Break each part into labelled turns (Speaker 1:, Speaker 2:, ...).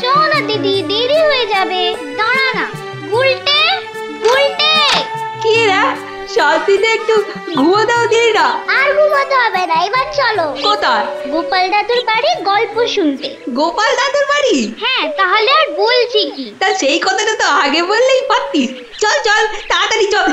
Speaker 1: চলো দিদি, দেরি হয়ে যাবে, দাঁড়া না। গুলটে গুলটে,
Speaker 2: কি রে শান্তিতে একটু ঘুমো দাও দিদিরা।
Speaker 1: আর ঘুমাতে হবে না, এবার চলো।
Speaker 2: কোথায়?
Speaker 1: গোপাল দাদুর বাড়ি গল্প শুনতে।
Speaker 2: গোপাল দাদুর বাড়ি?
Speaker 1: হ্যাঁ, তাহলে আর বলছি কি?
Speaker 2: তা সেই কথাটা তো আগে বললেই পারতিস। চল চল তাড়াতাড়ি চল।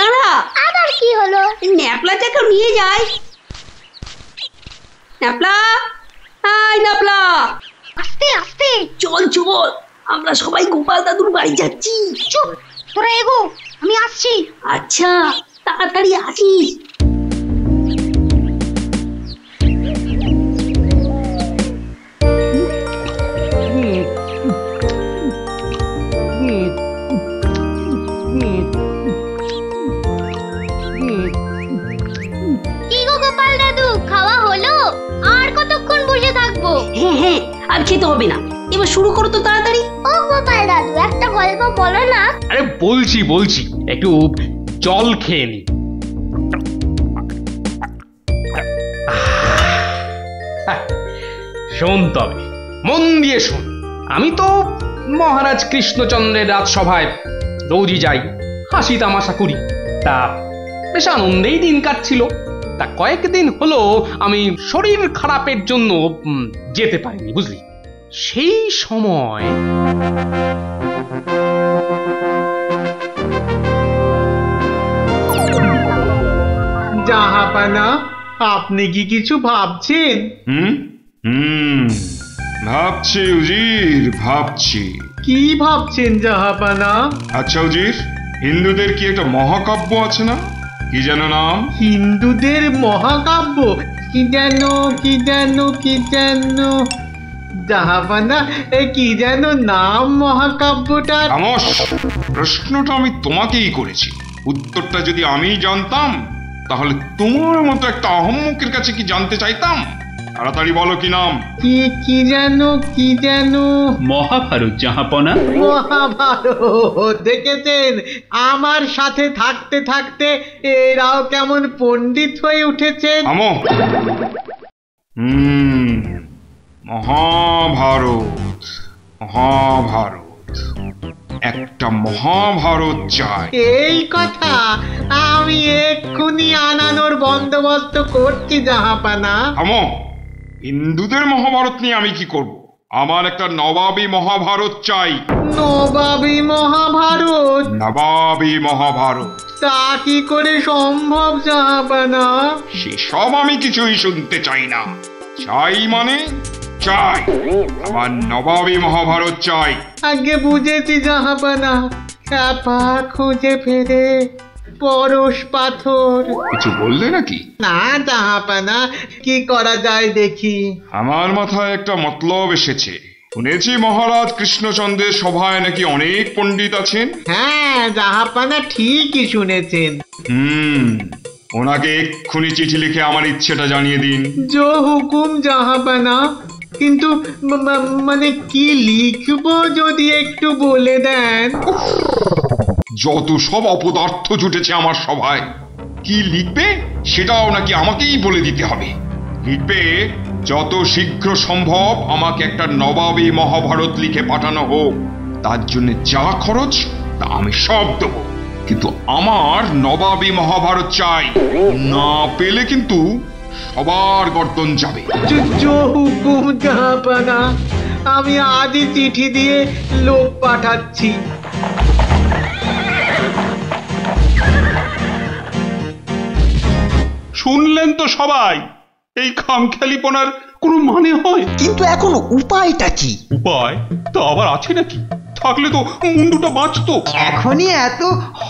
Speaker 2: দাঁড়া,
Speaker 1: আবার কি হলো?
Speaker 2: ন্যাপলাটাকে নিয়ে যাই। ন্যাপলা, হাই ন্যাপলা,
Speaker 1: আস্তে আস্তে
Speaker 2: চল চল, আমরা সবাই গোপাল দাদুর বাড়ি যাচ্ছি।
Speaker 1: চুপ, তোরা এগো, আমি আসছি।
Speaker 2: আচ্ছা, তাড়াতাড়ি আসিস।
Speaker 1: কি গো গোপাল দাদু, খাওয়া হলো? আর কতক্ষণ বসে থাকবো?
Speaker 2: হ্যাঁ হ্যাঁ, আর খেতে হবে না, এবার শুরু করো তো তাড়াতাড়ি।
Speaker 1: ও গোপাল দাদু, একটা গল্প বলো না।
Speaker 3: আরে বলছি বলছি, একটু জল খেয়ে নি। শোন তবে, মন দিয়ে শোন। আমি তো মহারাজ কৃষ্ণচন্দ্রের রাজসভায় রোজই যাই, হাসি তামাশা করি, তা বেশ আনন্দেই দিন কাটছিল। তা কয়েকদিন হলো আমি শরীর খারাপের জন্য যেতে পারিনি, বুঝলি। সেই সময়
Speaker 4: জাহাপানা, আপনি কি কিছু ভাবছেন?
Speaker 5: ভাবছি উজির, ভাবছি।
Speaker 4: কি ভাবছেন জাহাপানা?
Speaker 5: আচ্ছা উজির, হিন্দুদের কি একটা মহাকাব্য আছে না, কি যেন নাম?
Speaker 4: হিন্দুদের মহাকাব্য? কি যেন কি যেন কি যেন জাহাপানা, কি যেন নাম মহাকাব্যটার?
Speaker 5: খামোশ, প্রশ্নটা আমি তোমাকেই করেছি। উত্তরটা যদি আমি জানতাম তাহলে তোমার মতো একটা আহম্মকের কাছে কি জানতে চাইতাম? তাড়াতাড়ি বলো কি নাম।
Speaker 4: কি কি যেন কি যেন?
Speaker 6: মহাভারত জাহাপনা।
Speaker 4: মহাভারত! দেখেছেন, আমার সাথে থাকতে থাকতে এরাও কেমন পণ্ডিত হয়ে উঠেছেন।
Speaker 5: থামো। মহাভারত, মহাভারত, একটা মহাভারত চাই।
Speaker 4: এই কথা আমি এক্ষুনি আনানোর বন্দোবস্ত করছি জাহাপানা।
Speaker 5: থামো, হিন্দুদের মহাভারত নিয়ে আমি কি করব? আমার একটা নবাবী মহাভারত চাই।
Speaker 4: নবাবী মহাভারত?
Speaker 5: নবাবী মহাভারত।
Speaker 4: তা কি করে সম্ভব জাহাপানা?
Speaker 5: সেসব আমি কিছুই শুনতে চাই না। চাই মানে চাই, আমার নবাবী মহাভারত চাই।
Speaker 4: আগে বুঝেছি জাহাপানা, চাপা খুঁজে ফেরে পরশ পাথর।
Speaker 5: কিছু বললে নাকি?
Speaker 4: না জাহাপানা, কি করা যায় দেখি।
Speaker 5: আমার মাথায় একটা মতলব এসেছে। শুনেছি মহারাজ কৃষ্ণচন্দ্রের সভায় নাকি অনেক পণ্ডিত আছেন।
Speaker 4: হ্যাঁ জাহাপানা, ঠিকই শুনেছেন।
Speaker 5: ওনাকে এক্ষুনি চিঠি লিখে আমার ইচ্ছেটা জানিয়ে দিন।
Speaker 4: জো হুকুম জাহাপানা, কিন্তু মানে কি লিখবো যদি একটু বলে দেন।
Speaker 5: যত সব অপদার্থ জুটেছে আমার সভায়, কি লিখবে সেটাও নাকি আমাকেই বলে দিতে হবে। লিখবে, যত শীঘ্র সম্ভব আমাকে একটা নবাবী মহাভারত লিখে পাঠানো হোক, তার জন্য যা খরচ তা আমি সব দেবো, কিন্তু আমার নবাবী মহাভারত চাই। না পেলে কিন্তু সবার গর্দন যাবে।
Speaker 4: জো হুকুম জাহাপানা, আমি আজই চিঠি দিয়ে লোক পাঠাচ্ছি।
Speaker 3: শুনলেন তো সবাই, এই খামখেয়ালিপনার কোনো মানে হয়?
Speaker 7: কিন্তু এখন উপায়টা কি?
Speaker 3: উপায় তো আবার আছে নাকি? থাকলে তো মুন্ডুটা বাঁচতো।
Speaker 7: এখনই এত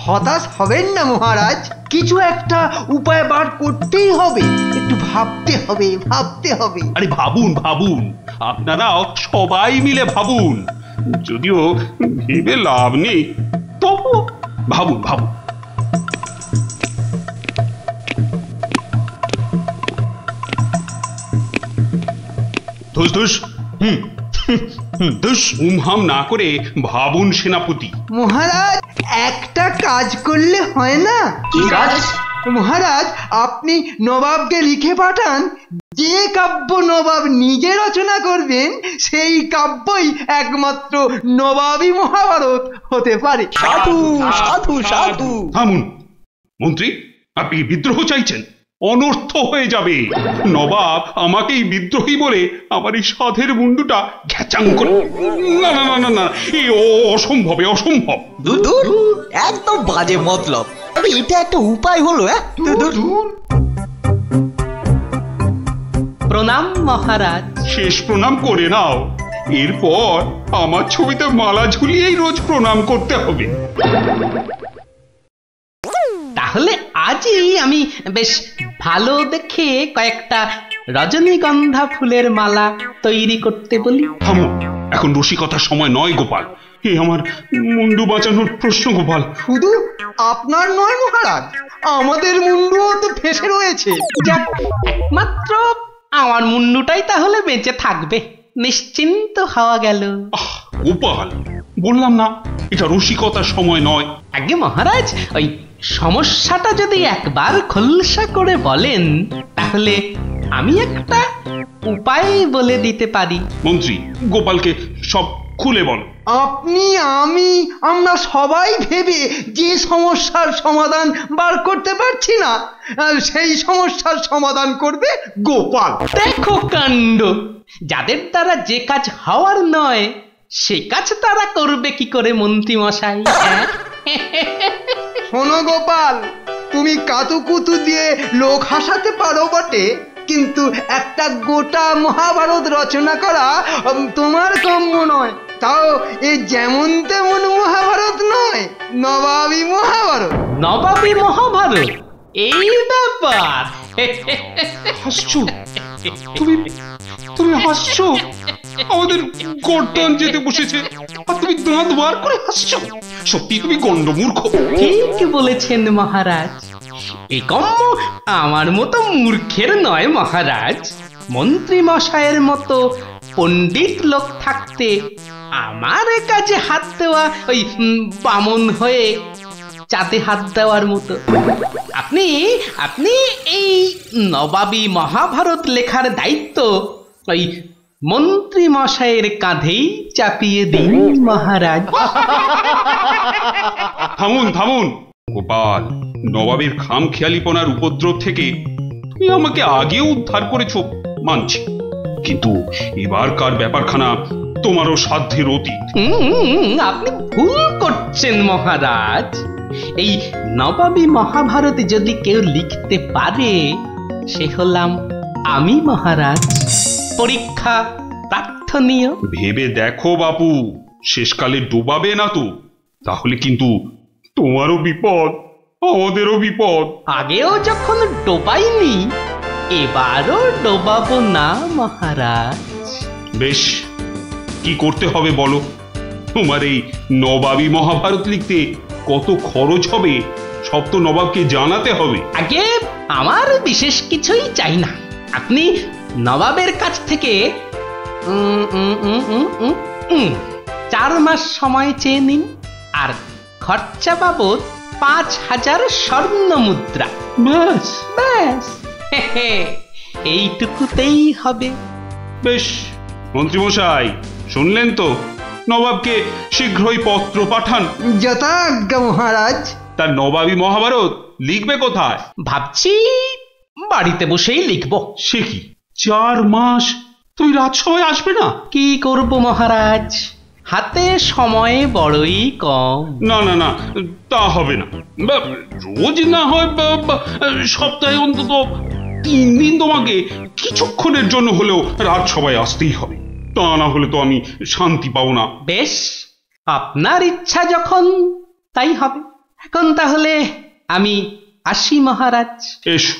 Speaker 7: হতাশ হবেন না মহারাজ, কিছু একটা উপায় বার করতেই হবে। একটু ভাবতে হবে, ভাবতে হবে।
Speaker 3: আরে ভাবুন ভাবুন, আপনারাও সবাই মিলে ভাবুন। যদিও ভেবে লাভ নেই, তবু ভাবুন ভাবুন। ধুস ধুস,
Speaker 6: হুমহাম না করে ভাবুন সেনাপতি।
Speaker 7: মহারাজ একটা কাজ করলে হয় না?
Speaker 2: কি কাজ?
Speaker 7: মহারাজ আপনি নবাবকে লিখে পাঠান, যে কাব্য নবাব নিজে রচনা করবেন সেই কাব্যই একমাত্র নবাবী মহাভারত হতে পারে।
Speaker 8: সাধু সাধু সাধু।
Speaker 6: থামুন মন্ত্রী, আপনি কি বিদ্রোহ চাইছেন? অনর্থ হয়ে যাবে। নবাব আমাকেই বিদ্রোহী বলে আমার এই সাধের মুন্ডুটা ঘ্যাচাং করে। না না না না না, এ অসম্ভব, অসম্ভব।
Speaker 8: দূর দূর, একদম বাজে মতলব। আরে এটা একটা উপায় হলো।
Speaker 3: প্রণাম মহারাজ।
Speaker 6: শেষ প্রণাম করে নাও, এরপর আমার ছবিতে মালা ঝুলিয়েই রোজ প্রণাম করতে হবে।
Speaker 3: তাহলে আজই আমি বেশ ভালো দেখে কয়েকটা রজনীগন্ধা ফুলের মালা তৈরি করতে বলি।
Speaker 6: থামো, এখন রসিকতার সময় নয় গোপাল। আমার মুন্ডু বাঁচানোর প্রশ্ন গোপাল।
Speaker 7: শুধু আপনার নয় মহারাজ, আমাদের মুন্ডুও তো ফেসে রয়েছে।
Speaker 3: যাক, একমাত্র আমার মুন্ডুটাই তাহলে বেঁচে থাকবে, নিশ্চিন্ত হওয়া গেল।
Speaker 6: গোপাল, বললাম না এটা রসিকতার সময় নয়।
Speaker 3: আগে মহারাজ, ওই সমস্যাটা যদি একবার খোলসা করে বলেন তাহলে আমি একটা উপায় বলে দিতে পারি।
Speaker 6: মন্ত্রী, গোপালকে সব খুলে বল।
Speaker 7: আপনি, আমি, আমরা সবাই ভেবে যে সমস্যার সমাধান বার করতে পারছি না, সেই সমস্যার সমাধান করবে গোপাল।
Speaker 3: দেখো কাণ্ড, যাদের দ্বারা যে কাজ হওয়ার নয় সে কাজ তারা করবে কি করে মন্ত্রী মশাই?
Speaker 7: শোনো গোপাল, তুমি কাতুকুতু দিয়ে লোক হাসাতে পারো বটে, কিন্তু একটা গোটা মহাভারত রচনা করা তোমার কাম্য নয়। তাও এ যেমন তেমন মহাভারত নয়, নবাবী মহাভারত।
Speaker 3: নবাবী মহাভারত? এই ব্যাপার?
Speaker 6: হাসছো তুমি? তুমি হাসছো? আমাদের গর্দান যেতে বসেছে আর তুমি দাঁত বার করে হাসছো? সত্যি তুমি গন্ডমূর্খ।
Speaker 3: ঠিক বলেছেন মহারাজ, এই কম্ম আমার মতো মূর্খের নয় মহারাজ। মন্ত্রী মশাইয়ের মতো পণ্ডিত লোক থাকতে আমার কাজে হাত দেওয়া ওই বামন হয়ে চাঁদে হাত দেওয়ার মতো। আপনি আপনি এই নবাবী মহাভারত লেখার দায়িত্ব ওই মন্ত্রী মশাইয়ের কাঁধেই চাপিয়ে দিন মহারাজ।
Speaker 6: থামুন থামুন গোপাল, নবাবের খামখেয়ালিপনার উপদ্রব থেকে তুমি আমাকে আগেও উদ্ধার করেছো মানছি, কিন্তু এবারকার ব্যাপারখানা তোমারও সাধ্যের অতীত।
Speaker 3: আপনি ভুল করছেন মহারাজ। এই নবাবী মহাভারত যদি কেউ লিখতে পারে সে হলাম আমি মহারাজ। পরীক্ষা প্রার্থনীয়।
Speaker 6: ভেবে দেখো বাপু, শেষকালে ডোবাবে না তো, তাহলে কিন্তু তোমারও বিপদ, আমাদেরও বিপদ।
Speaker 3: আগেও যখন ডোবাইনি এবারও ডোবাবো না মহারাজ।
Speaker 6: বেশ, কি করতে হবে বলো? তোমার এই নবাবী মহাভারত লিখতে কত খরচ হবে সব তো নবাবকে জানাতে হবে।
Speaker 3: আগে আমার বিশেষ কিছুই চাই না, আপনি নবাবের কাছ থেকে 4 মাস সময় চেয়ে নিন, আর খরচা বাবদ 5000 স্বর্ণ মুদ্রা।
Speaker 6: ব্যাস
Speaker 3: ব্যাস, এইটুকুতেই হবে।
Speaker 6: বেশ, মন্ত্রীমশাই শুনলেন তো, নবাবকে শীঘ্রই পত্র পাঠান।
Speaker 7: যথাজ্ঞা মহারাজ।
Speaker 6: তার নবাবী মহাভারত লিখবে কোথায়?
Speaker 3: ভাবছি বাড়িতে বসেই লিখব।
Speaker 6: সে কি, 4 মাস তুই রাজসভায় আসবে না?
Speaker 3: কি করব মহারাজ, হাতে সময় বড়ই কম।
Speaker 6: না না না, তা হবে না। রোজ না হয় সপ্তাহে অন্তত 3 দিন তোমাকে কিছুক্ষণের জন্য হলেও রাজসভায় আসতেই হবে, তা না হলে তো আমি শান্তি পাবো না।
Speaker 3: বেশ, আপনার ইচ্ছা যখন তাই হবে। এখন তাহলে আমি আসি মহারাজ।
Speaker 6: এসো।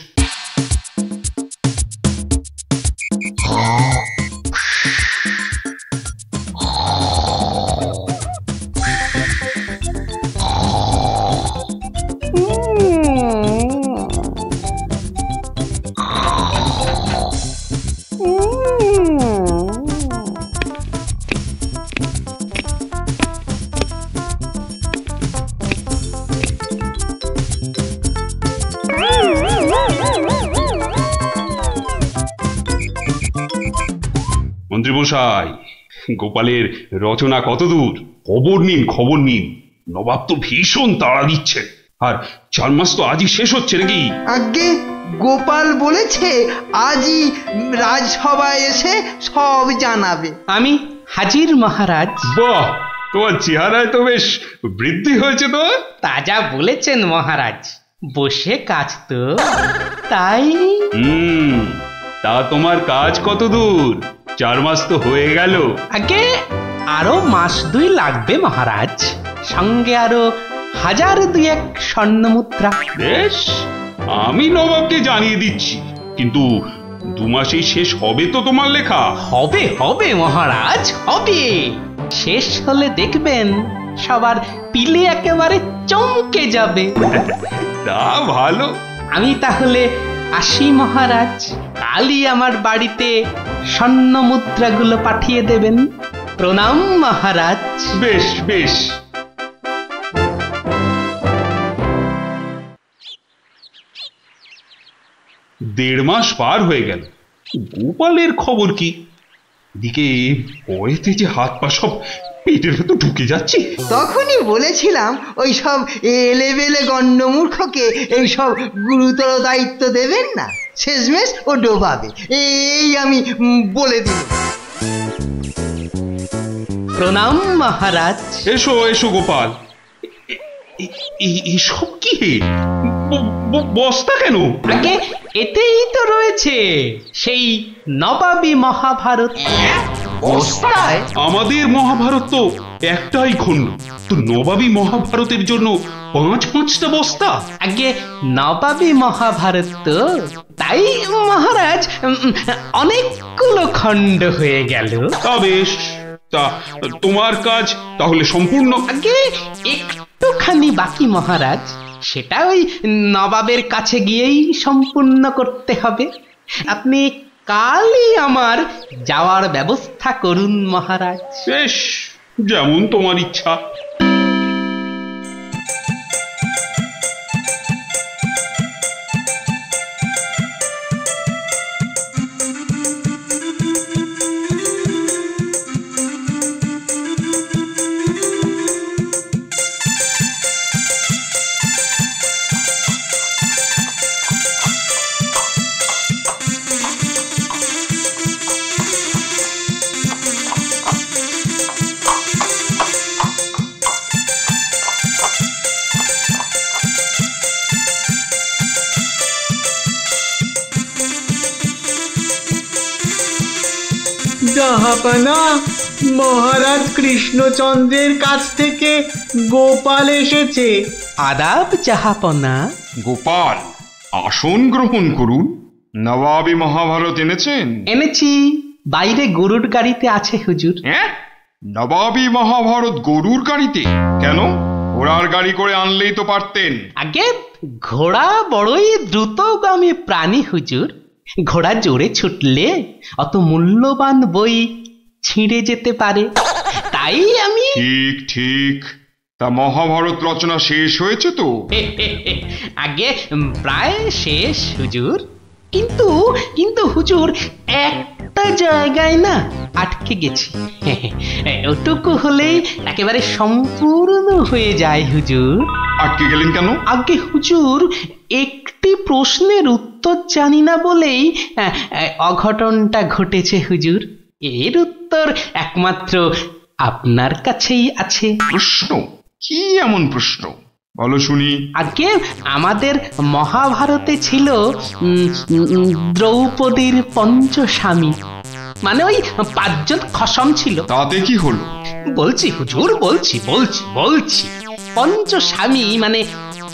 Speaker 6: মন্ত্রীমশাই, গোপালের রচনা কতদূর? খবর নিন। নবাব তো ভীষণ তাড়া দিচ্ছেন, আর 4 মাস তো আজই শেষ হচ্ছে নাকি?
Speaker 7: আগে গোপাল বলেছে আজই রাজসভায় এসে সব জানাবে।
Speaker 3: আমি হাজির মহারাজ।
Speaker 6: বাহ, তোমার চেহারায় তো বেশ বৃদ্ধি হয়েছে তো।
Speaker 3: তাজা বলেছেন মহারাজ, বসে কাজ তো তাই।
Speaker 6: তা তোমার কাজ কত দূর? 4 মাস তো হয়ে গেল।
Speaker 3: আগে আরো 1-2 মাস লাগবে মহারাজ, সঙ্গে আরো 1000-2 স্বর্ণ মুদ্রা।
Speaker 6: বেশ, আমি নবাবকে জানিয়ে দিচ্ছি, কিন্তু 2 মাসেই শেষ হবে তো তোমার লেখা?
Speaker 3: হবে মহারাজ, হবে। শেষ হলে দেখবেন সবার পিলে একেবারে চমকে যাবে।
Speaker 6: তা ভালো।
Speaker 3: আমি তাহলে আসি মহারাজ, কালই আমার বাড়িতে স্বর্ণ মুদ্রাগুলো পাঠিয়ে দেবেন। প্রণাম মহারাজ।
Speaker 6: বেশ বেশ। দেড় মাস পার হয়ে গেল, গোপালের খবর কি? এদিকে ভয়েতে যে হাত পা সব পেটের ভেতর ঢুকে যাচ্ছে।
Speaker 7: তখনই বলেছিলাম ওই সব এলেবেলে গণ্ডমূর্খকে এইসব গুরুতর দায়িত্ব দেবেন না, শেষমেশ ও ডোবাবে, এই আমি বলে দিই।
Speaker 3: প্রণাম মহারাজ।
Speaker 6: এসো এসো গোপাল। এসব কি? বস্তা কেন?
Speaker 3: আগে এতেই তো রয়েছে সেই নবাবী মহাভারত।
Speaker 6: বস্তায়? আমাদের মহাভারত তো একটাই খণ্ড, তো নবাবী মহাভারতের জন্য 5-5টা বস্তা?
Speaker 3: আগে নবাবী মহাভারত তো, তাই মহারাজ অনেকগুলো খণ্ড হয়ে গেল।
Speaker 6: তা বেশ, তা তোমার কাজ তাহলে সম্পূর্ণ?
Speaker 3: আগে একটুখানি বাকি মহারাজ, সেটা ওই নবাবের কাছে গিয়েই সম্পূর্ণ করতে হবে। আপনি কালই আমার যাওয়ার ব্যবস্থা করুন মহারাজ।
Speaker 6: বেশ, যেমন তোমার ইচ্ছা।
Speaker 4: জাহাপানা, মহারাজ কৃষ্ণচন্দ্রের কাছ থেকে গোপাল এসেছে।
Speaker 3: আদাব জাহাপনা।
Speaker 5: গোপাল, আসন গ্রহণ করুন। নবাবী মহাভারত এনেছেন?
Speaker 3: এনেছি, বাইরে গরুর গাড়িতে আছে হুজুর।
Speaker 5: হ্যাঁ, নবাবী মহাভারত গরুর গাড়িতে? কেন, ঘোড়ার গাড়ি করে আনলেই তো পারতেন।
Speaker 3: আগে ঘোড়া বড়ই দ্রুতগামী প্রাণী হুজুর, ঘোড়া জোরে ছুটলে অত মূল্যবান বই ছিঁড়ে যেতে পারে, তাই আমি।
Speaker 5: ঠিক ঠিক। তা মহাভারত রচনা শেষ হয়েছে তো?
Speaker 3: আগে প্রায় শেষ হুজুর, কিন্তু হুজুর একটা জায়গায় না আটকে গেছি। ওটুকু হলেই একেবারে সম্পূর্ণ হয়ে যায় হুজুর।
Speaker 5: আটকে গেলেন কেন?
Speaker 3: আগে হুজুর, একটি প্রশ্নের উত্তর জানি না বলেই অঘটনটা ঘটেছে হুজুর। এর উত্তর একমাত্র আপনার কাছেই আছে।
Speaker 5: প্রশ্ন? কি এমন প্রশ্ন, বলো শুনি।
Speaker 3: আগে আমাদের মহাভারতে ছিল দ্রৌপদীর 5 স্বামী, মানে ওই 5 জন খসম ছিল।
Speaker 5: তাতে কি হলো?
Speaker 3: বলছি হুজুর, বলছি 5 স্বামী মানে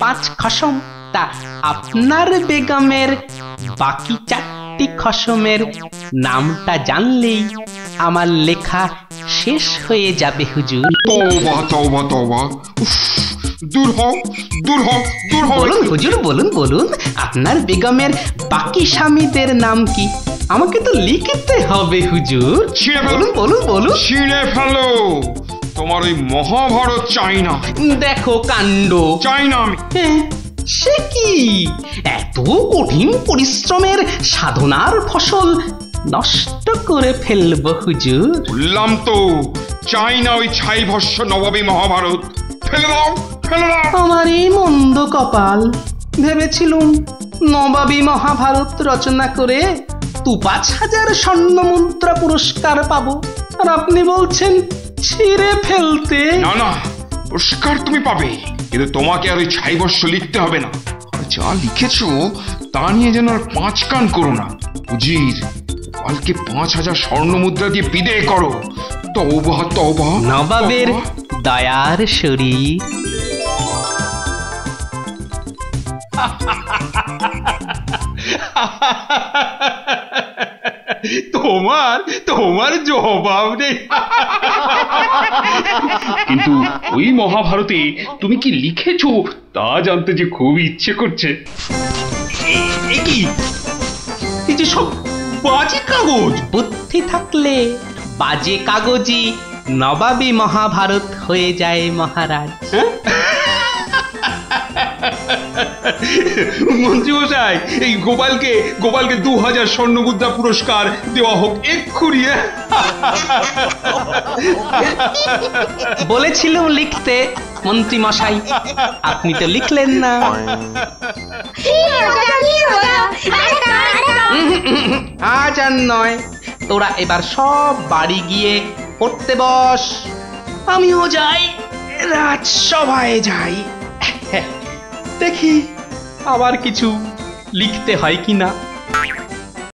Speaker 3: 5 খসম। তা আপনার বেগমের বাকি 4টি খসমের নামটা জানলেই আমার লেখা শেষ হয়ে যাবে হুজুর।
Speaker 5: তওবা তওবা তওবা, দূর হও দূর হও দূর হও।
Speaker 3: বলুন হুজুর, বলুন আপনার বেগমের বাকি স্বামীদের নাম কি? আমাকে তো লিখতে হবে হুজুর। বলুন।
Speaker 5: ছিঁড়ে ফেলো, তোমার ওই মহাভারত চাই না।
Speaker 3: দেখো কাণ্ড।
Speaker 5: চাই না আমি।
Speaker 3: সে কি, এত কঠিন পরিশ্রমের সাধনার ফসল নষ্ট করে ফেলবো হুজুর।
Speaker 5: বললাম তো চাই না ওই ছাই ভস্য নবাবী মহাভারত। ফেলে দাও, ফেলে দাও।
Speaker 3: আমার এই মন্দ কপাল, ভেবেছিলুম নবাবী মহাভারত রচনা করে ৫,০০০ স্বর্ণ মুদ্রা পুরস্কার পাবো, আর আপনি বলছেন ছিঁড়ে ফেলতে।
Speaker 5: না না, পুরস্কার তুমি পাবে, কিন্তু তোমাকে আর ওই ছাই ভস্য লিখতে হবে না। আর যা লিখেছো তা নিয়ে যেন আর ৫ কান করো না। উজির, গোপালকে ৫,০০০ স্বর্ণ মুদ্রা দিয়ে বিদেয় করো। তওবা তওবা।
Speaker 3: নবাবের দয়ার শরীর।
Speaker 6: তোমার জবাব নেই। কিন্তু ওই মহাভারতে তুমি কি লিখেছো তা জানতে যে খুব ইচ্ছে করছে। এ কি, এই যে সব বাজে কাগজ।
Speaker 3: বুদ্ধি থাকলে বাজে কাগজই নবাবী মহাভারত হয়ে যায় মহারাজ।
Speaker 6: মন্ত্রী মশাই, এই গোপালকে ২,০০০ স্বর্ণ মুদ্রা পুরস্কার দেওয়া হোক এক্ষুনি।
Speaker 3: বলেছিলুম লিখতে মন্ত্রী মশাই, আপনি তো লিখলেন না। আজ আর নয়, তোরা এবার সব বাড়ি গিয়ে পড়তে বস। আমিও যাই, রাজসভায় যাই, দেখি আবার কিছু লিখতে হয় কিনা।